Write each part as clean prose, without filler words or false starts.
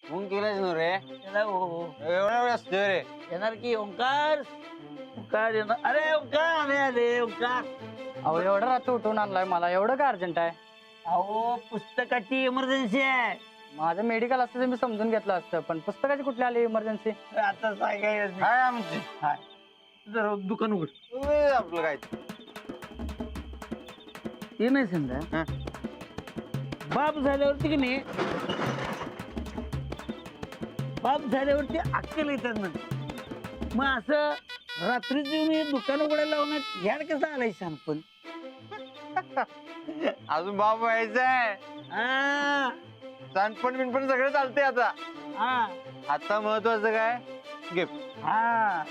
Phone केलाच ना रे त्याला हो एवढा वेळ असतो रे येणार की ओंकार ओंकार येणार. अरे ओंकार आले आले ओंकार. अहो एवढं रात्री उठून आणलाय मला, एवढं काय अर्जंट आहे? अहो पुस्तकाची इमर्जन्सी आहे. माझं मेडिकल असतं तर मी समजून घेतलं असतं, पण पुस्तकाची कुठली आली इमर्जन्सी? आता सांगायचं काय आमची जरा दुकान उघड. आपलं काय ते नाही समजा हा. बाप झाल्यावरती की नाही बाप झाल्यावरती अक्कल येतात ना. मग असं रात्रीची मी दुकान उघडायला लावण्यात ह्याड कसं आलाय सांगपण. अजून बाप व्हायचंय हा सांडपण बिनपण सगळं चालतंय आता. हा आता महत्वाचं काय गिफ्ट. हा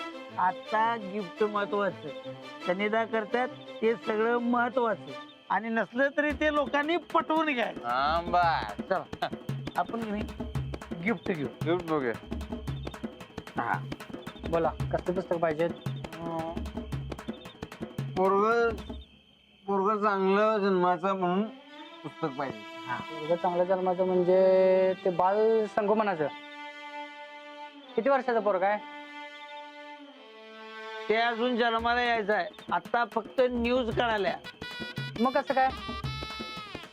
आता गिफ्ट महत्वाचं. सनिदा करतात ते सगळं महत्वाचं आणि नसलं तरी ते लोकांनी पटवून घ्यायचं. हा बर चला आपण गिफ्ट घेऊ. गिफ्ट बघूया. हा बोला कसलं पुस्तक पाहिजे? पोरग पोरग चांगलं जन्माचं म्हणून पुस्तक पाहिजे. मुलगा चांगल्या जन्माचं म्हणजे ते बाल संगोपनाचं. किती वर्षाचा पोरगा आहे? ते अजून जन्माला यायचं आहे. आता फक्त न्यूज कळाल्या. मग कसं काय?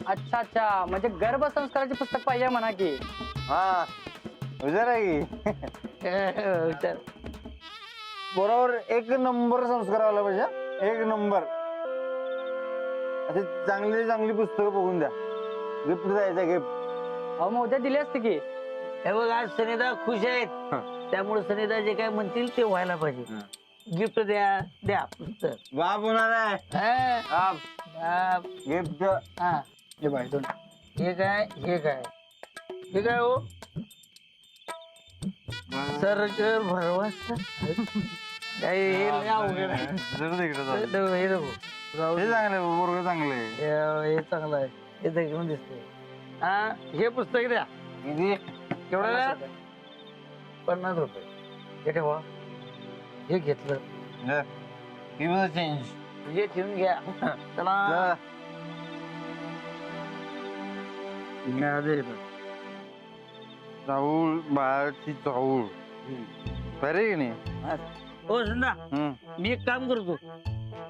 अच्छा अच्छा, म्हणजे गर्भसंस्काराचे पुस्तक पाहिजे म्हणा की. हा हुशार आहे की. विचार. बरोबर एक नंबर संस्कार आला पाहिजे. एक नंबर असे चांगली चांगली पुस्तकं बघून द्या. गिफ्ट द्यायचं गिफ्ट. अहो मग उद्या दिली असते की. हे बघ आज सनिदा खुश आहेत त्यामुळे सनिदा जे काय म्हणतील ते व्हायला पाहिजे. गिफ्ट द्या द्या पुस्तक. बाप होणार आहे. हा, बाप हा, गिफ्ट. हा. हे बाय दोन. हे काय हे काय हे काय हो सर भरवस काय हे लय अवघड आहे. हे नको. जाऊ हे दे. चांगलं पोरग चांगलं आहे. हे चांगलं आहे. हे घेऊन दिसतंय. हा हे पुस्तक द्या. किती? केवढ्याला? 50 रुपये. हे ठेवा. हे घेतलं चेंज. हे ठेवून घ्या. चला चाऊळ बाळाची चाऊळ बरे की नाही. हो संदा मी एक काम करतो.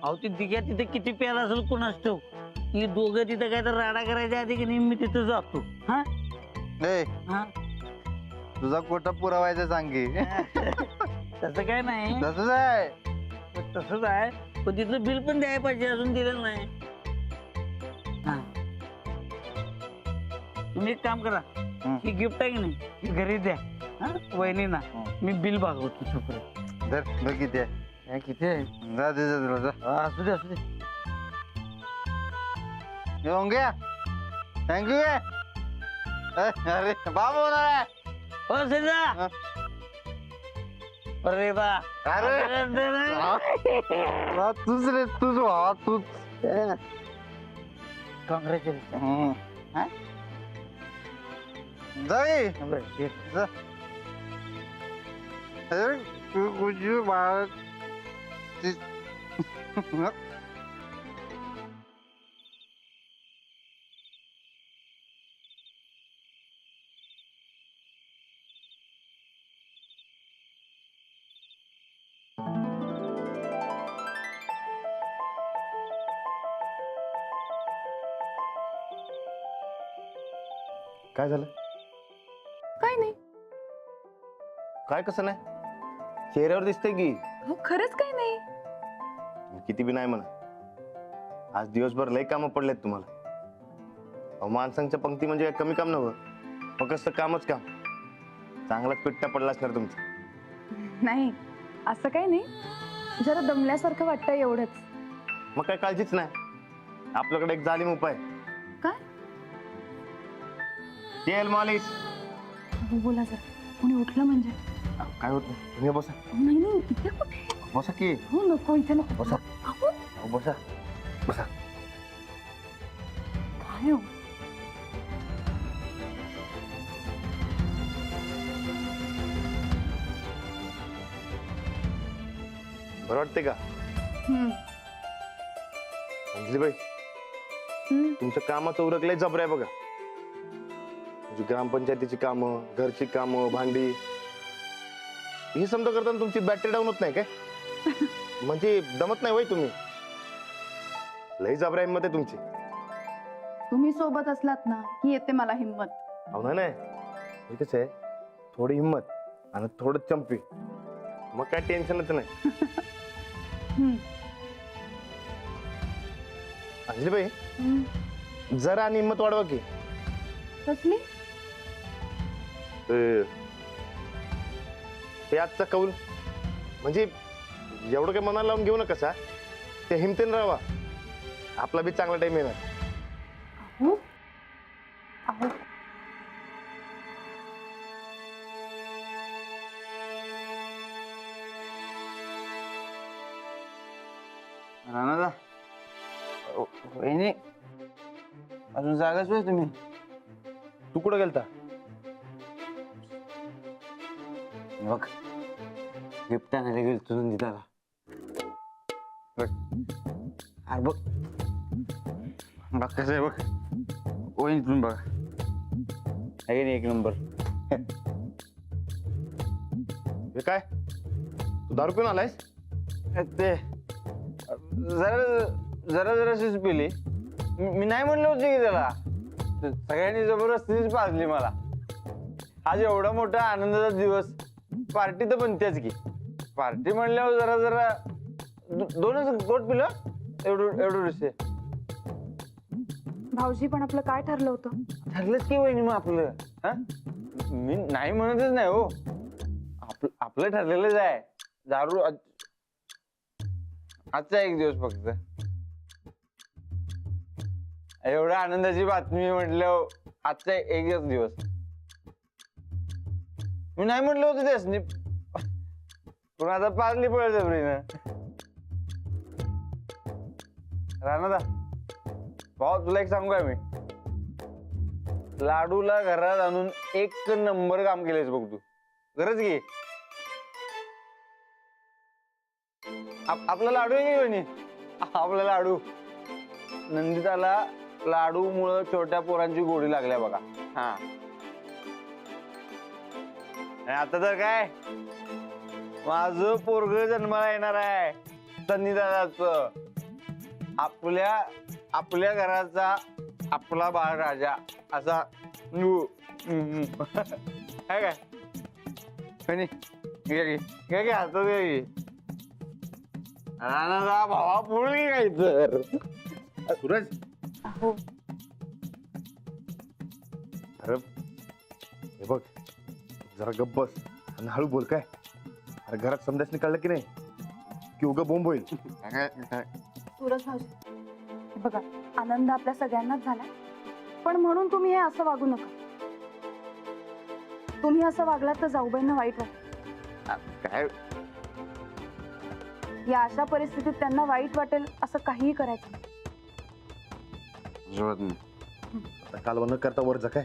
अहो ती दिघ्या तिथे किती प्याला असेल कुणास ठेव. ती दोघं तिथे काय तर राडा करायच्या आधी की नाही मी तिथे जातो. हा ए हा तुझा कोटा पुरावायचा सांग की. तसं काय नाही. तसंच आहे. तसंच आहे पण तिथलं बिल पण द्यायला पाहिजे. अजून दिलेलं नाही. हा तुम्ही एक काम करा. ही गिफ्ट आहे की नाही ही घरी द्या. हा वहिनीना मी बिल भागवतो छोकरं. धर धर किती आहे. काय किती आहे? जा दे जा तुला जा. हा, असू दे असू दे. येऊन घ्या. थँक्यू. अरे बाप होणार आहे. हो संदा अरे बा अरे तूच रे तूच व्हा तूच. कॉंग्रॅच्युलेशन. जाई जा. अरे तू कुठे बाळ. काय झालं? काय नाही. काय कसं नाही? चेहऱ्यावर दिसतंय की. हो खरंच काय नाही. किती बी नाही म्हणा. आज दिवसभर लय कामं पडलेत तुम्हाला. अहो माणसांच्या पंक्ती म्हणजे काय कमी काम नव्हतं. फक्त कामच काम. चांगला पिट्टा पडला असणार तुमचा. नाही असं काही नाही. जरा दमल्यासारखं वाटतं एवढंच. मग काय काळजीच नाही. आपल्याकडे एक जालिम उपाय. काय? तेल मालिश. हो बोला जरा. कोणी उठलं म्हणजे? काय होत नाही. तुम्ही बसा. नाही नाही इथे कुठे? बसा की. हो नको इथे नको. बसा. अहो, अहो, बसा बसा. काय हो? बरं वाटते का? हम्म, अंजली बाई हम्म. तुमचं कामाचं उरकलंय जबर आहे बघा. तुझी ग्रामपंचायतीची कामं, घरची कामं, भांडी ही समजा करताना तुमची बॅटरी डाऊन होत नाही काय? म्हणजे दमत नाही होय तुम्ही? लई जबरा हिंमत आहे तुमची. तुम्ही सोबत असलात ना की येते मला हिंमत. हो ना, नाही हे कसं आहे, थोडी हिंमत आणि थोडं चंपी, मग काय टेन्शनच नाही. हम्म. अंजलीबाई, हम्म. जरा आणि हिंमत वाढवा की. कसली? ते आजचा कौल म्हणजे एवढं काय मनाला लावून घेऊ नका. ते हिमतीन राहावा, आपला बी चांगला टाइम येणार. अहो अहो राणादा, वहिनी अजून जागाच होय तुम्ही? तू कुठं गेलता? बघ गिफ्ट आणायला गेलो तू नंदिताला. बघ अरे बघ बघ कसं आहे बघ, वहिनी तुम्ही बघा आहे की नाही एक नंबर. हे काय, तू दारू पिऊन आलायस? ते जरा जरा जराशीच पिली. मी नाही म्हणलं होतं की त्याला, सगळ्यांनी जबरदस्तीच पाजली मला. आज एवढा मोठा आनंदाचा दिवस, पार्टी तर बनतेच की. पार्टी म्हणल्यावर जरा जरा दोनच गोट पिलं, एवढं रिसे. भाऊजी पण आपलं काय ठरलं होतं? ठरलंच की वहिनी मग आपलं. हा मी नाही म्हणतच नाही हो, आपलं ठरलेलंच आहे. दारू आजचा एक दिवस फक्त. एवढ्या आनंदाची बातमी म्हटलं, आजचा एकच दिवस. मी नाही म्हटलं होतं त्यासनी, पण आता पाजली बळजबरीनं. राणादा भाऊ, तुला एक सांगू काय मी, लाडूला घरात आणून एक नंबर काम केलेस बघ तू. गरज घे. आपला लाडू आहे की वहिनी, आपला लाडू. नंदिताला लाडू मुळे छोट्या पोरांची गोडी लागल्या बघा. हा आणि आता तर काय, माझं पोरग जन्माला येणार आहे नंदिताचं. आपल्या घराचा आपला बाळ राजा असा. काय काय वहिनी, घे हातात घे. राणादा भावा पुढे काय तर. सूरज, अहो अरे हे बघ, जरा गप्प बस आणि हळू बोल. काय अरे, घरात समजाच कळलं की नाही की उगा बोंब होईल. सूरज भाऊजी, हे बघा, आनंद आपल्या सगळ्यांनाच झालाय, पण म्हणून तुम्ही हे असं वागू नका. तुम्ही असं वागलात तर जाऊबाईंना वाईट वाटेल. काय या अशा परिस्थितीत त्यांना वाईट वाटेल असं काहीही करायचं नाही. अजिबात नाही. आता कालवा न करता वर जा. काय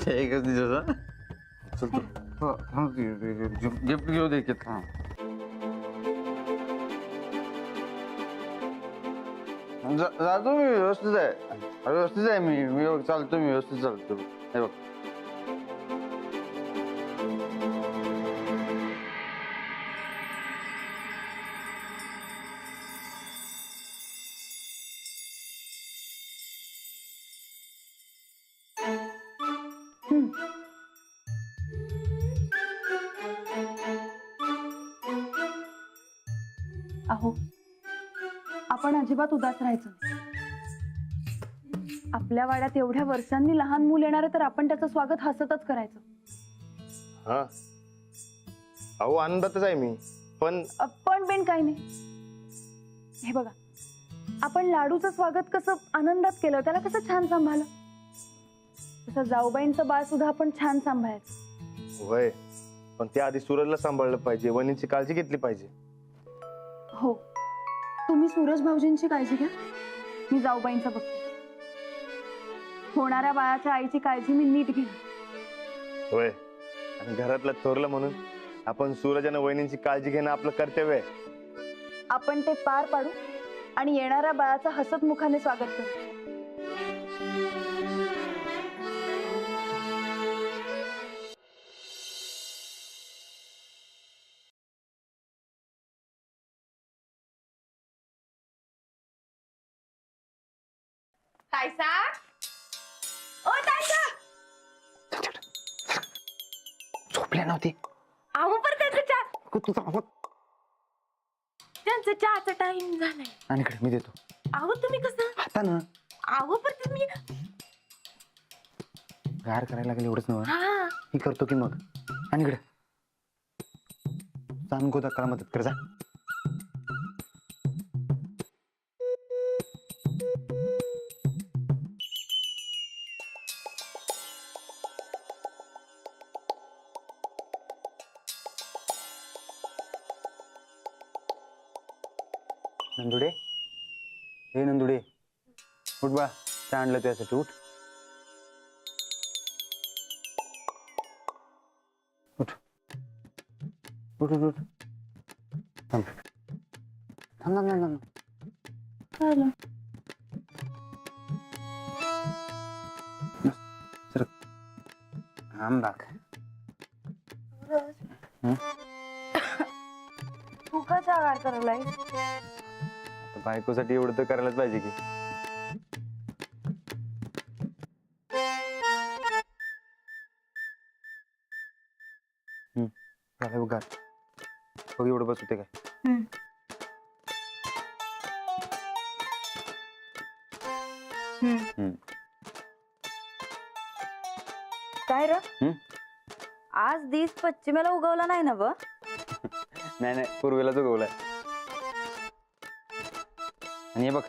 एकच दिवस. चल तू. गिफ्ट घेऊ दे की. जातो मी, व्यवस्थित आहे, व्यवस्थित आहे मी चालतो, मी व्यवस्थित चालतो. हे बघ अहो, आपण अजिबात उदास राहायचं नाही. आपल्या वाड्यात एवढ्या वर्षांनी लहान मूल येणार आहे, तर आपण त्याचं स्वागत हसतच करायचं. हा अहो, आनंदातच आहे मी. पण पण काही नाही. हे बघा, आपण लाडूचं स्वागत कसं आनंदात केलं, त्याला कसं छान सांभाळलं, तसं जाऊबाईंचं बाळ सुद्धा आपण छान सांभाळायचं. होय, पण त्याआधी सूरजला सांभाळलं पाहिजे, वहिनीची काळजी घेतली पाहिजे. हो, तुम्ही सूरज भाऊजींची काळजी घ्या, मी जाऊबाईंचं बघते. होणाऱ्या बाळाच्या आईची काळजी मी नीट घेईन. होय, आणि घरातलं थोरलं म्हणून आपण सूरज आणि वहिनींची काळजी घेणं आपलं कर्तव्य आहे. आपण ते पार पाडू आणि येणाऱ्या बाळाचं हसत मुखाने स्वागत करू. तायसा ओ तायसा झोपल्या नव्हती आहो पर त्यांचं चहा तुझा आवाज त्यांचं चहाचा टाइम झालाय. आणि इकडे मी देतो आहो तुम्ही कसं आता ना आहो पर तुम्ही गार करायला लागेल एवढंच नव्हतं हा मी करतो की मग. आणि इकडे सांग गोदाकाला मदत कर जा. नंदुडे हे नंदुडे उठ बा चहा आणलं त्यासाठी उठ उठ उठ उठ उठ थांब थांब थांब थांब झालं. सर आंबाक तू का चहा करायलाय? आता बायकोसाठी एवढं तर करायलाच पाहिजे की. झालं बघ गार. बघ एवढं बस होते काय. काय र हम्म? आज दिस पश्चिमेला उगवला नाही ना ब? नाही नाही पूर्वेलाच उगवलाय. आणि हे बघ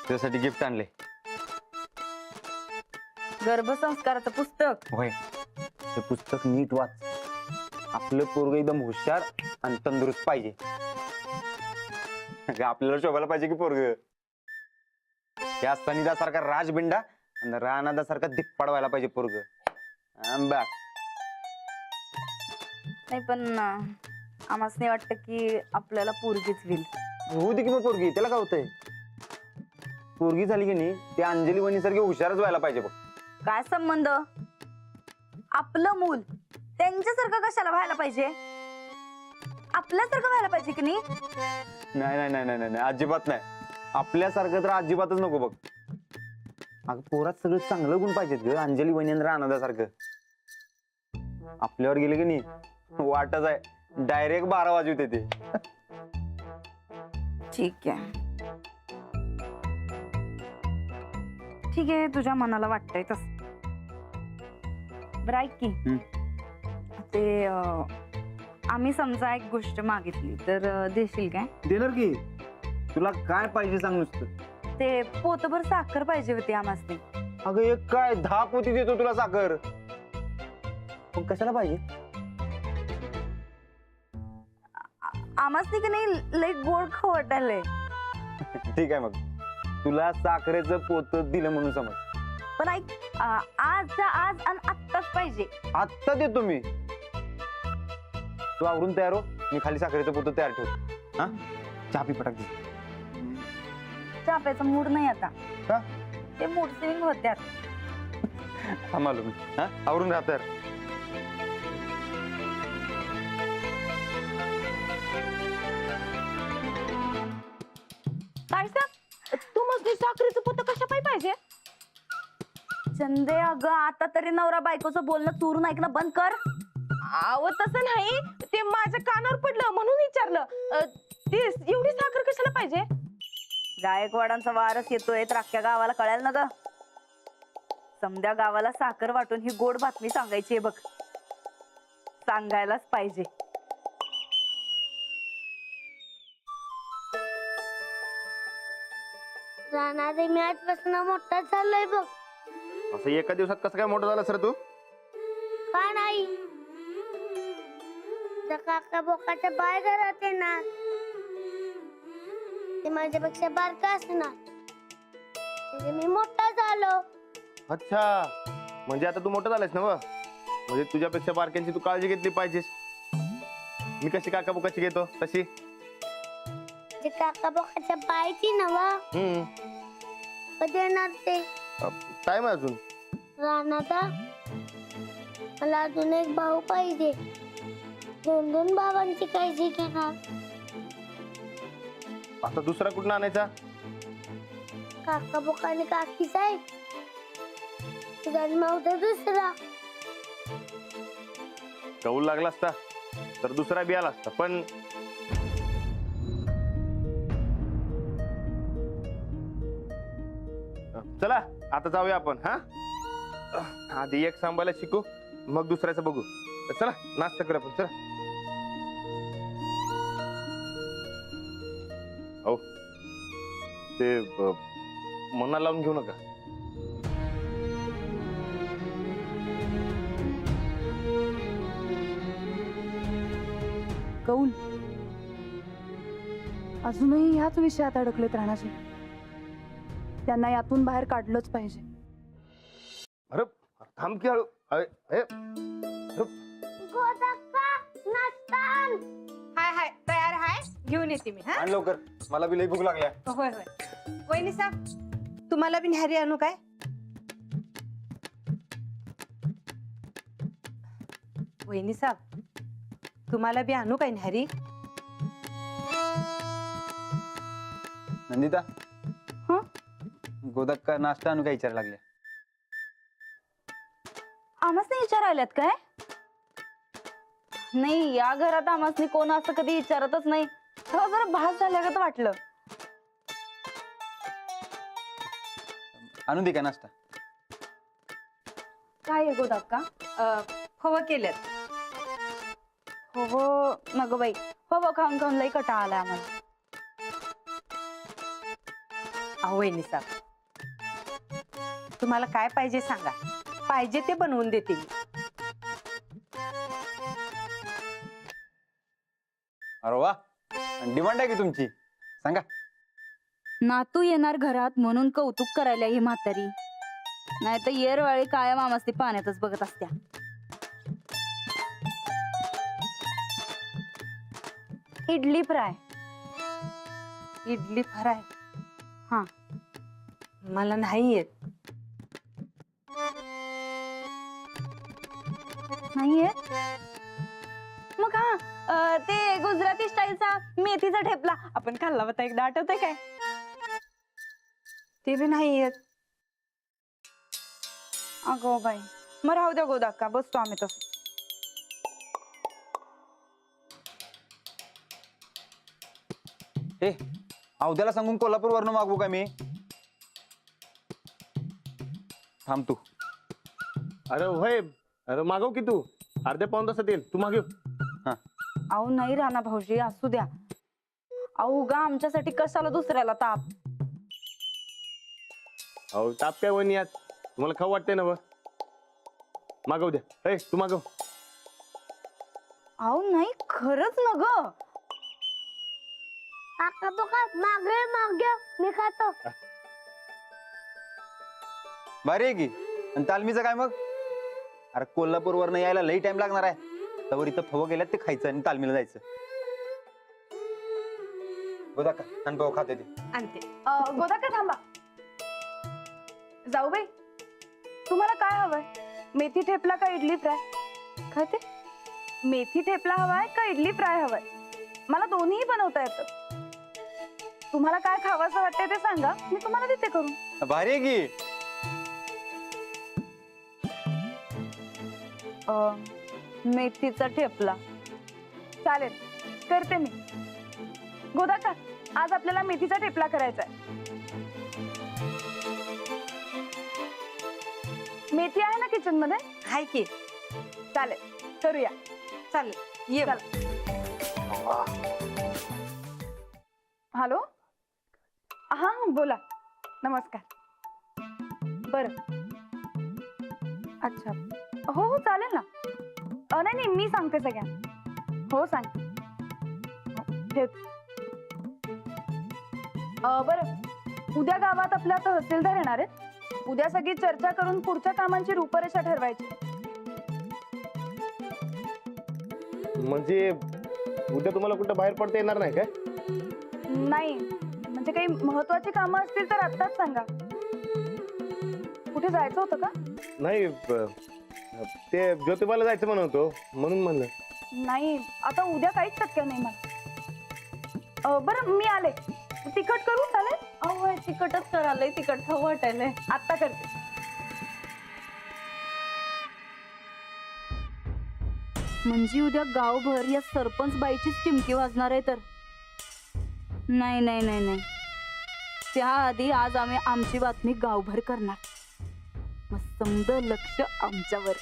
त्यासाठी गिफ्ट आणले. गर्भसंस्काराचं पुस्तक. होय ते पुस्तक नीट वाच. आपलं पोरग एकदम हुशार आणि तंदुरुस्त पाहिजे. अगं, आपल्याला शोभायला पाहिजे की पोरग. या सनिदासारखा राजबिंडा आणि रानादासारखा धिप्पाड व्हायला पाहिजे पोरग. आंबा नाही पण आम्हाला नाही वाटतं की आपल्याला पोरगीच होईल. होऊ दे की मग पोरगी. त्याला काय होतंय. पोरगी झाली की नाही ती अंजली वहिनीसारखी हुशारच व्हायला पाहिजे बघ. काय संबंध? आपलं मूल त्यांच्यासारखं कशाला व्हायला पाहिजे? आपल्यासारखं व्हायला पाहिजे की नाही? नाही नाही नाही नाही नाही अजिबात नाही. आपल्यासारखं तर अजिबातच नको बघ. अगं पोरात सगळं चांगलं गुण पाहिजेत ग. अंजली वहिनी आनंदासारखं. आपल्यावर गेले की नाही वाटच आहे डायरेक्ट 12 वाजवते ते. ठीक आहे ठीक आहे तुझ्या मनाला वाटतंय तस. बरं ऐक की ते आम्ही समजा एक गोष्ट मागितली तर देशील काय? देणार की. तुला काय पाहिजे सांग नुसतं. ते पोतभर साखर पाहिजे होती आम्हाला. अगं एक काय 10 पोती देतो तुला साखर. पण कशाला पाहिजे? आम्हाला की नाही लई गोड खवटायलंय. ठीक आहे मग तुला साखरेचं पोत दिलं म्हणून समज. पण ऐक आजच्या आज आणि आत्ताच पाहिजे. आत्ता देतो मी. तू आवरून तयार हो. मी खाली साखरेचं पोत तयार ठेवतो. हा चहा पी पटाक दे. चाप्याचा मूड नाही आता. का? ते मूड स्विंग होत्यात. थांबालो मी. हा आवरून राहा तर. काय सांग तू मग साखरेचं पोत कशा पाहिजे? चंदे अगं आता तरी नवरा बायकोचं बोलणं चोरून ऐकणं बंद कर. अहो तसं नाही ते माझ्या कानावर पडलं म्हणून विचारलं. ते एवढी साखर कशाला पाहिजे? गायकवाडांचा वारस येतोय तर अख्ख्या गावाला कळेल ना ग. समद्या गावाला साखर वाटून ही गोड बातमी सांगायची आहे बघ. सांगायलाच पाहिजे. राहणार मी आजपासून मोठा झालोय बघ. असं एका दिवसात कसं काय मोठं झालं सर तू? का नाही त्या काका बोकाच्या बाय घरात येणार ते माझ्यापेक्षा बारका असणार म्हणजे मी मोठा झालो. अच्छा म्हणजे आता तू मोठं झालायस ना व? म्हणजे तुझ्यापेक्षा बारक्यांची तू काळजी घेतली पाहिजेस. मी कशी काका बोकाची घेतो तशी. ते काका बोकाच्या बायची नवा कधी येणार ते? टाइम आहे अजून. राहणार मला अजून एक भाऊ पाहिजे. 2 भावांची काळजी घेणार. आता दुसरा कुठं आणायचा? काका बोका आणि काकीच आहे जन्म होता दुसरा. कौल लागला असता तर दुसरा बी आला असता, पण चला आता जाऊया आपण. हा आधी एक सांभाळायला शिकू, मग दुसऱ्याचं बघू. तर चला नाश्ता करू आपण. चला. हो ते मनाला लावून घेऊ नका. कौल अजूनही ह्याच विषयात अडकलेत राहण्याचे. त्यांना यातून बाहेर काढलंच पाहिजे. अरे थांब की हळू. अरे गोदाक्का नाश्ता आण. हाय हाय तयार हाय, घेऊन येते मी. हा आणि लवकर, मला बी लई भूक लागल्या. होय होय. वहिनी साहेब तुम्हाला बी न्याहारी आणू काय? वहिनी साहेब तुम्हाला बी आणू काय न्याहारी? नंदिता हं? गोदक्का नाश्ता आणू काय विचारायला लागल्या? आम्हासनी विचार आल्यात काय? नाही, या घरात आम्हासनी कोण असं कधी विचारतच नाही. तेव्हा जरा भास झाल्यागत वाटलं. आणून दे काय नाश्ता? काय आहे गोदाक्का? फवं केल्यात. हो नगो बाई, हो खाऊन खाऊन लई कटाळा आलाय आम्हाला. अहो वहिनी साहेब तुम्हाला काय पाहिजे सांगा, पाहिजे ते बनवून देते मी. अरे वा, डिमांड आहे की तुमची? सांगा. नातू येणार घरात म्हणून कौतुक करायला ही म्हातारी, नाही तर येरवाळी कायम आमस्ती पाण्यातच बघत असत्या. इडली फ्राय. इडली फ्राय? हा. मला नाही येत. नाहीये मग हा ते गुजराती स्टाईलचा मेथीचा ठेपला आपण खाल्ला होता एकदा, आठवतंय काय? ते बी नाही येत. अगो बाई, मग राहू द्या गोदाक्का, बसतो आम्ही तसं. ए अवध्याला सांगून कोल्हापूर वरनं मागवू का मी? थांब तू. अरे होय, अरे मागव की तू. अर्ध्या पाऊण तासात येईल, तू मागव. अहो नाही राणा भाऊजी, असू द्या. अहो गा आमच्यासाठी कशाला दुसऱ्याला ताप? अहो ताप काय वहिनी आज, तुम्हाला खाऊ वाटतंय ना? मागव द्या. ए तू मागव. अहो नाही, खरंच न ग. काका बोका मागे मी खातो. भारी आहे की. आणि तालमीचं काय मग? अरे कोल्हापूर वरनं यायला लई टाइम लागणार आहे. तर इथं फवं गेल्यात ते खायचं आणि तालमीला जायचं. गोदाक्का आणि पाव खाते ते. आणते. गोदाक्का थांबा. जाऊ बाई, तुम्हाला काय हवंय? मेथी ठेपला का इडली फ्राय? काय ते? मेथी ठेपला हवाय का इडली फ्राय हवाय? मला दोन्ही बनवता येतं. तुम्हाला काय खावंसं वाटतंय ते सांगा, मी तुम्हाला देते करून. भारी आहे की. मेथीचा ठेपला चालेल, करते मी. गोदाक्का, आज आपल्याला मेथीचा ठेपला करायचा आहे. मेथी आहे ना किचन मध्ये? हाय की. चालेल, करूया. चालेल ये. हॅलो, हा बोला. नमस्कार. बर, अच्छा. हो हो चालेल ना. नाही नाही, मी सांगते सगळ्यांना. हो सांगते. ठेवते. बरं, उद्या गावात आपल्या तहसीलदार येणार आहेत. उद्या सगळी चर्चा करून पुढच्या कामांची रूपरेषा ठरवायची. म्हणजे उद्या तुम्हाला कुठं बाहेर पडता येणार नाही काय? नाही, म्हणजे काही महत्वाची कामं असतील तर आत्ताच सांगा. कुठे जायचं होतं का? नाही, ते ज्योतिबाला जायचं म्हणतो, म्हणून म्हणलं. नाही, आता उद्या काहीच शक्य नाही मला. बरं मी आले. तिखट करू चालेल? अहो तिकटच करायलंय, तिकट खाऊ वाटायलंय. आता करते. म्हणजे उद्या गावभर या सरपंच बाईचीच टिमकी वाजणार आहे तर नाही नाही नाही नाही त्याआधी आज आम्ही आमची बातमी गावभर करणार. मग समद लक्ष आमच्यावर.